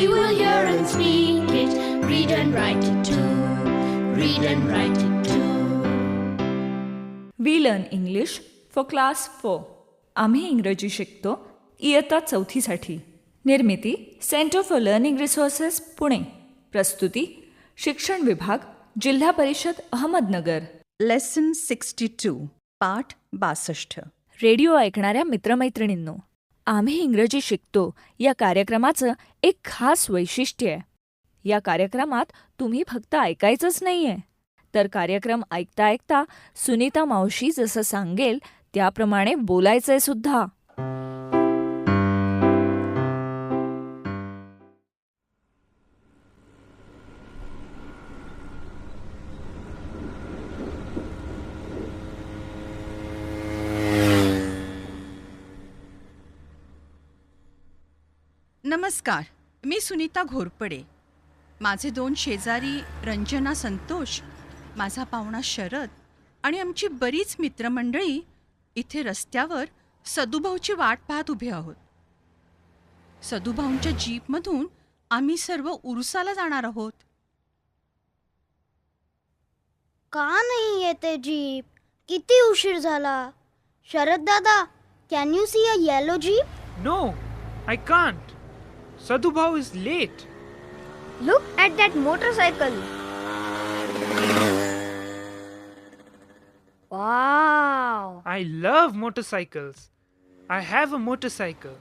we will hear and speak it, read and write it too, read and write it too. We learn English for class 4. आम्ही इंग्रजी शिकतो इयत्ता 4साठी. निर्मिती centre for learning resources Pune. प्रस्तुती शिक्षण विभाग, जिल्हा परिषद अहमदनगर. लेसन 62 पाठ 62. रेडिओ ऐकणाऱ्या मित्रमैत्रिणींनो, आम्ही इंग्रजी शिकतो या कार्यक्रमाचं एक खास वैशिष्ट्य आहे. या कार्यक्रमात तुम्ही फक्त ऐकायचंच नाही आहे, तर कार्यक्रम ऐकता ऐकता सुनीता मावशी जसं सांगेल त्याप्रमाणे बोलायचंय सुद्धा. नमस्कार, मी सुनीता घोरपडे. माझे 2 शेजारी रंजना संतोष, माझा पाहुणा शरद आणि आमची बरीच मित्रमंडळी इथे रस्त्यावर सदुभाऊची वाट पाहत उभे आहोत. सदुभाऊंच्या जीपमधून आम्ही सर्व उरुसाला जाणार आहोत. का नाही येते जीप? किती उशीर झाला. शरद दादा, can you see a yellow jeep? No, I can't. Sadhubhau is late. Look at that motorcycle. Wow! I love motorcycles. I have a motorcycle.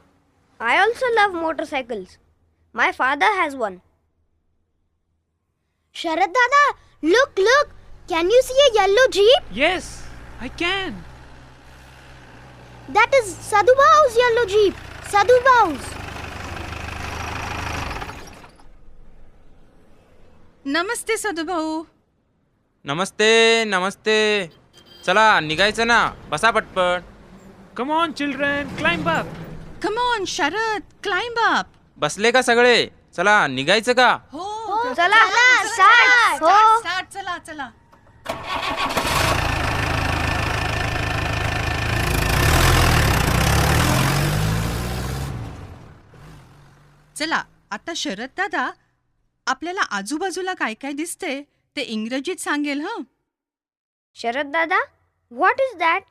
I also love motorcycles. My father has one. Sharad Dada, look! Can you see a yellow jeep? Yes, I can. That is Sadhubhau's yellow jeep. Sadhubhau's. नमस्ते सदुभाऊ. नमस्ते. चला निघायचं ना, बसा पटपट. Come on, children, climb up. Come on Sharad, climb up. बसले का सगळे? चला निघायचं का? हो, चला, start. हो. स्टार्ट. चला. चला, आता शरद दादा आपल्याला आजूबाजूला काय काय दिसते ते इंग्रजीत सांगेल. हं. Sharad Dada, what is that?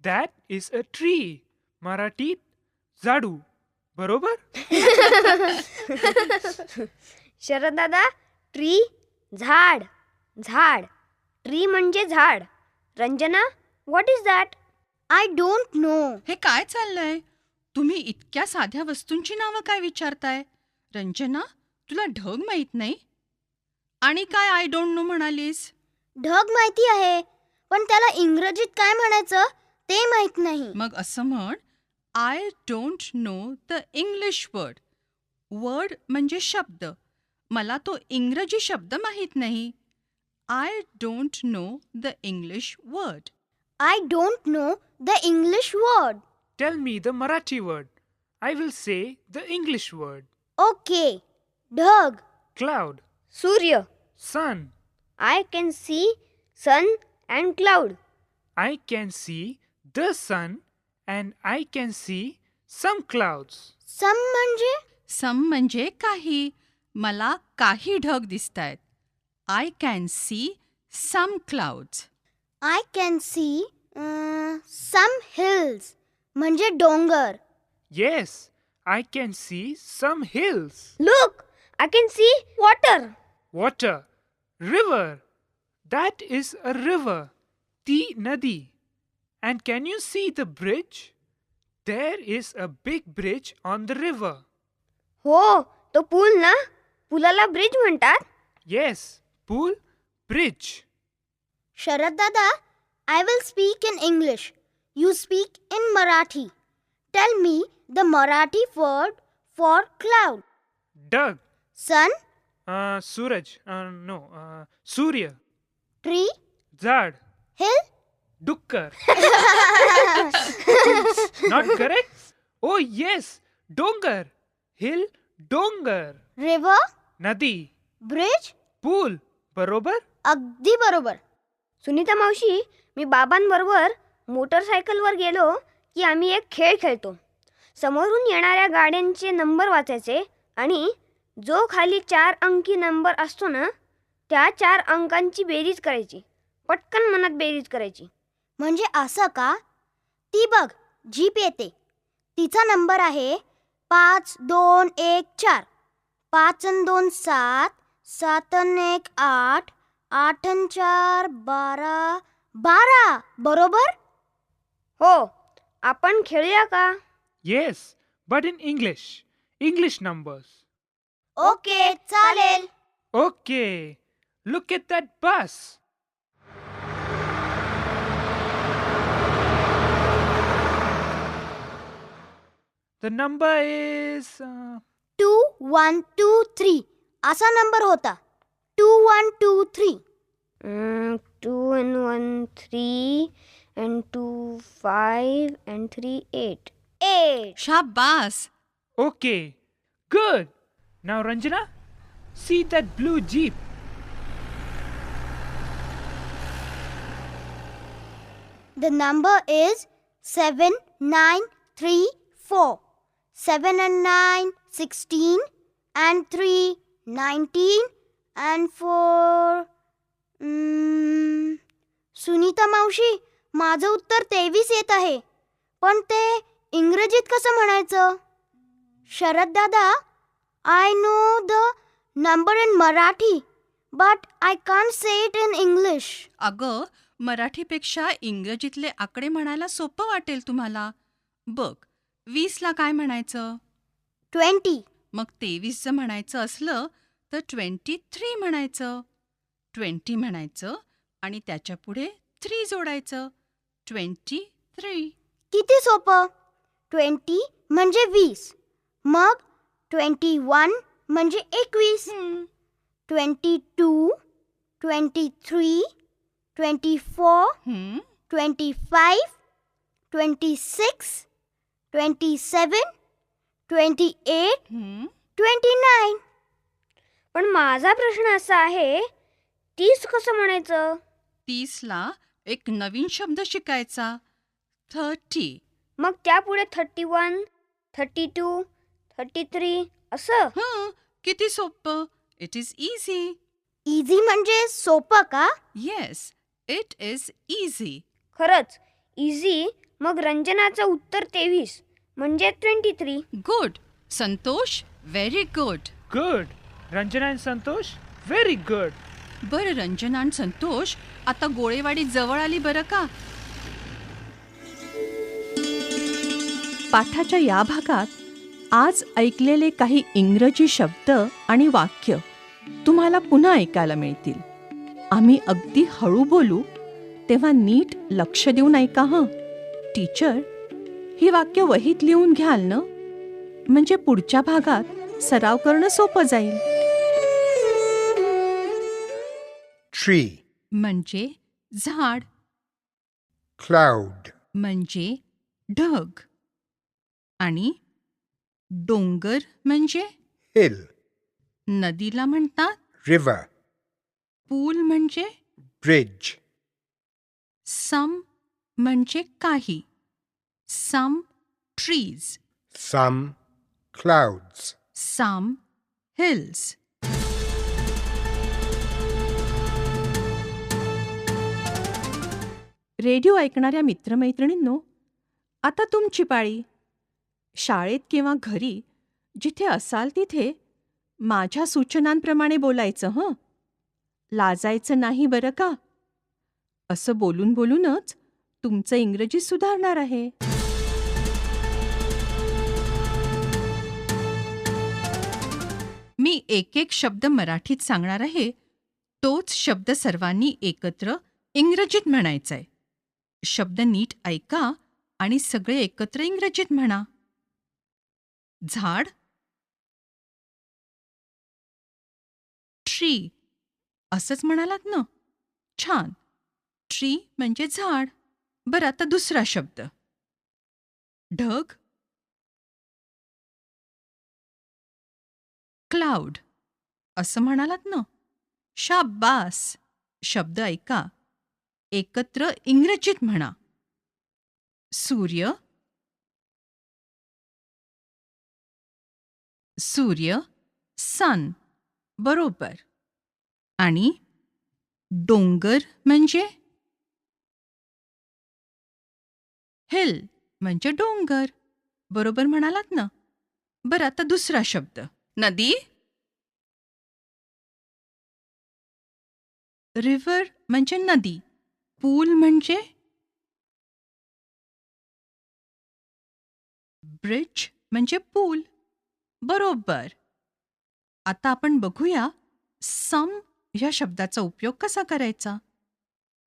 That is a tree. मराठीत झाडू. बरोबर? शरद दादा, ट्री झाड. ट्री म्हणजे झाड. Ranjana, what is that? I don't know. हे काय चाललंय? तुम्ही इतक्या साध्या वस्तूंची नावं काय विचारताय? रंजना, तुला ढग माहित नाही? आणि काय आय डोंट नो म्हणालीस? ढग माहिती आहे, पण त्याला इंग्रजीत काय म्हणायचं ते माहित नाही. मग असं म्हण, I don't know the English word. Word म्हणजे शब्द. मला तो इंग्रजी शब्द माहित नाही. I don't know the English word. I don't know the English word. Tell me the Marathi word. I will say the English word. Okay. ढग. Cloud. सूर्य. Sun. I can see sun and cloud. I can see the sun and I can see some clouds. Some म्हणजे? Some म्हणजे काही. मला काही ढग दिसतायत. I can see some clouds. I can see some hills म्हणजे डोंगर. Yes, I can see some hills. Look, I can see water. Water. River. That is a river. ती नदी. And can you see the bridge? There is a big bridge on the river. हो, तो पूल ना? पुलाला bridge म्हणतात. Yes, pool, bridge. Sharad दादा, I will speak in English. You speak in Marathi. Tell me the Marathi word for cloud. Doug. Sun. Suraj. No. Surya. Tree. Zad. Hill. Dukkar. Not correct? Oh yes, Dongar. Hill, Dongar. River. Nadi. Bridge. Pool. बरोबर? अगदी बरोबर. सुनीता मावशी, मी बाबांबरोबर मोटरसायकलवर गेलो की आम्ही एक खेळ खेळतो. समोरून येणाऱ्या गाड्यांचे नंबर वाचायचे आणि जो खाली 4 अंकी नंबर असतो ना, त्या 4 अंकांची बेरीज करायची. पटकन मनात बेरीज करायची. म्हणजे असं का? ती बघ, जीप येते. तिचा नंबर आहे 5214. 5 अन् 2 7, 7 अन् 1 8, 8 अन् 4 12. 12 बरोबर? हो, आपण खेळूया का? Yes, but in English. English numbers. Okay, चालेल. Okay. Look at that bus. The number is 2123 असा नंबर होता. 2123. 2 and 1 3 and 2 5 and 3 8. 8. शाबास. okay. Good. Now Ranjana, see that blue jeep. The number is 7934. 7 and 9 16 and 3 19 and 4 Sunita मावशी, माझं उत्तर 23 येत आहे, पण ते इंग्रजीत कसं म्हणायचं? शरद दादा, I know the number in Marathi but I can't say it in English. अगं, मराठीपेक्षा इंग्रजीतले आकडे म्हणायला सोपं वाटेल तुम्हाला. बघ, 20ला काय म्हणायचं? 20. मग 23 जर म्हणायचं असलं तर 23 म्हणायचं. 20 म्हणायचं आणि त्याच्या पुढे 3 जोडायचं. 23. किती सोपं. 20 म्हणजे 20, मग 21 म्हणजे 21, 22 23 24 हं? 25 26 27 28 हं? 29. पण माझा प्रश्न असा आहे, 30 कसं म्हणायचं? 30ला एक नवीन शब्द शिकायचा. 30. मग त्यापुढे 31 32 33 असं. हं, किती सोपं. It is easy. इझी म्हणजे सोपं का? Yes, it is easy. खरंच इझी. मग रंजनाचं उत्तर 23 म्हणजे 23. Good. Santosh, very good. Good. Ranjana and Santosh, very good. बरं रंजना आणि संतोष, आता गोळेवाडी जवळ आली बरं का? पाठाच्या या भागात आज ऐकलेले काही इंग्रजी शब्द आणि वाक्य तुम्हाला पुन्हा ऐकायला मिळतील. आम्ही अगदी हळू बोलू, तेव्हा नीट लक्ष देऊन ऐका हं. टीचर, ही वाक्य वहीत लिहून घ्याल ना? म्हणजे पुढच्या भागात सराव करणं सोपं जाईल. Tree, म्हणजे झाड, cloud, म्हणजे ढग, आणि डोंगर म्हणजे hill, नदीला म्हणतात. river, पूल म्हणजे bridge, सम म्हणजे काही. Some trees, some clouds. Some hills. Radio ऐकणाऱ्या मित्रमैत्रिणींनो, आता तुमची पाळी. शाळेत किंवा घरी जिथे असाल तिथे माझ्या सूचनांप्रमाणे बोलायचं हं. लाजायचं नाही बरं का. असं बोलून बोलूनच तुमचं इंग्रजी सुधारणार आहे. मी एक एक शब्द मराठीत सांगणार आहे. तोच शब्द सर्वांनी एकत्र इंग्रजीत म्हणायचा आहे. शब्द नीट ऐका आणि सगळे एकत्र इंग्रजीत म्हणा. झाड, ट्री. असंच म्हणालात ना? छान. ट्री म्हणजे झाड. बरं, आता दुसरा शब्द. ढग, क्लाउड. असं म्हणालात ना? शाबास. शब्द ऐका, एकत्र इंग्रजीत म्हणा. सूर्य, सूर्य. सन. बरोबर. आणि डोंगर म्हणजे हिल म्हणजे डोंगर. बरोबर म्हणालात ना. बरं, आता दुसरा शब्द. नदी. रिव्हर म्हणजे नदी. पूल म्हणजे ब्रिज म्हणजे पूल. बरोबर. आता आपण बघूया सम ह्या शब्दाचा उपयोग कसा करायचा.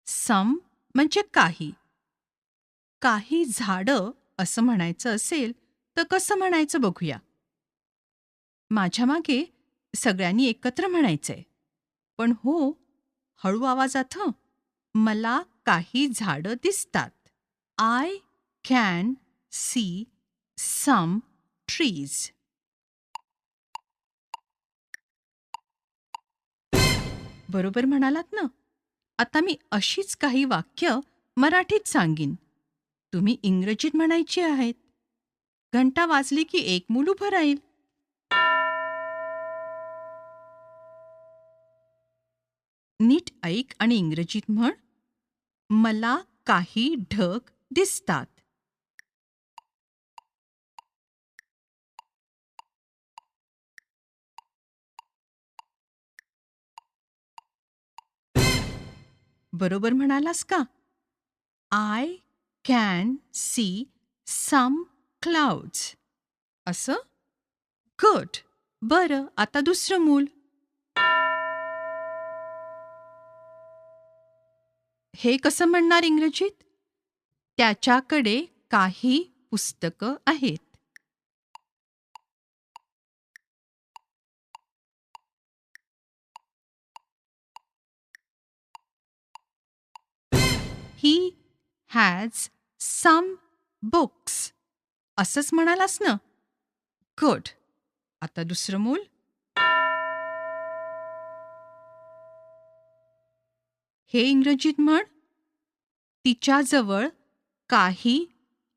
सम म्हणजे काही. काही झाडं असं म्हणायचं असेल तर कसं म्हणायचं बघूया. माझ्या मागे सगळ्यांनी एकत्र म्हणायचंय. पण हो, हळू आवाजात हं. मला काही झाडं दिसतात. I can see some trees. बरोबर म्हणालात ना. आता मी अशीच काही वाक्य मराठीत सांगीन. तुम्ही इंग्रजीत म्हणायची आहेत. घंटा वाजली की एक मूल उभं राहील. नीट ऐक आणि इंग्रजीत म्हण. मला काही ढग दिसतात. बरोबर म्हणालास का. I can see some clouds. असं. गुड. बरं, आता दुसरं मूल. हे कसं म्हणणार इंग्रजीत. त्याच्याकडे काही पुस्तकं आहेत. He has some books. असंच म्हणालास ना. गुड. आता दुसरं मूल. हे इंग्रजीत म्हण. तिच्याजवळ काही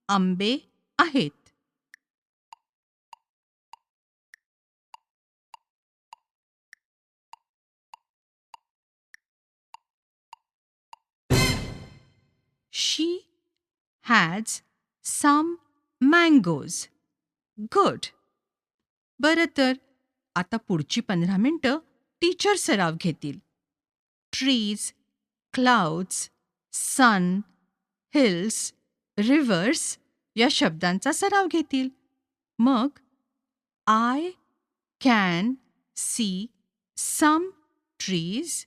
आंबे आहेत. She has some mangoes. Good. बरं तर आता पुढची 15 मिनिटं टीचर सराव घेतील. Trees, clouds, sun, hills, rivers या शब्दांचा सराव घेतील. मग I can see some trees.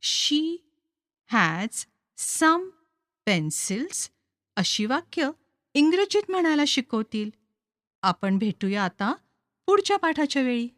She has some pencils अशी वाक्य इंग्रजीत म्हणायला शिकवतील. आपण भेटूया आता पुढच्या पाठाच्या वेळी.